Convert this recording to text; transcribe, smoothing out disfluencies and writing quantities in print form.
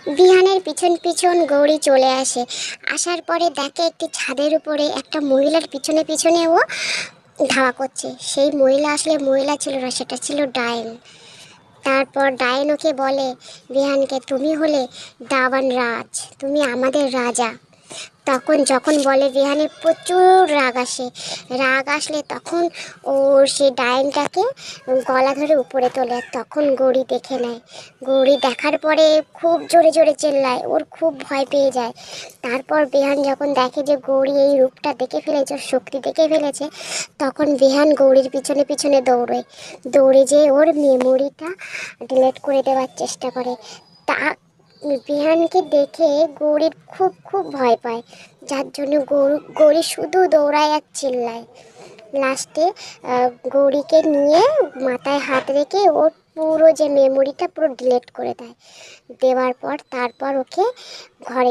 বিহানের পিছন পিছন গৌরী চলে আসে। আসার পরে দেখে একটি ছাদের উপরে একটা মহিলার পিছনে পিছনে ও ধাওয়া করছে। সেই মহিলা আসলে মহিলা ছিল না, সেটা ছিল ডাইন। তারপর ডাইন ওকে বলে বিহানকে, তুমি হলে দাবান রাজ, তুমি আমাদের রাজা। তখন যখন বলে বিহানের প্রচুর রাগ আসে। রাগ আসলে তখন ও সে ডাইনটাকে গলা ধরে উপরে তোলে। তখন গৌরী দেখে নেয়। গৌরী দেখার পরে খুব জোরে জোরে চেল্লায়, ওর খুব ভয় পেয়ে যায়। তারপর বিহান যখন দেখে যে গৌরী এই রূপটা দেখে ফেলেছে, ওর শক্তি দেখে ফেলেছে, তখন বিহান গৌরীর পিছনে পিছনে দৌড়ে যেয়ে ওর মেমোরিটা ডিলিট করে দেওয়ার চেষ্টা করে। তা বিহানকে দেখে গৌরীর খুব খুব ভয় পায়, যার জন্য গৌরী শুধু দৌড়ায় আর চিল্লায়। লাস্টে গৌরীকে নিয়ে মাথায় হাত রেখে ওর পুরো যে মেমোরিটা পুরো ডিলিট করে দেয়। দেওয়ার পর তারপর ওকে ঘরে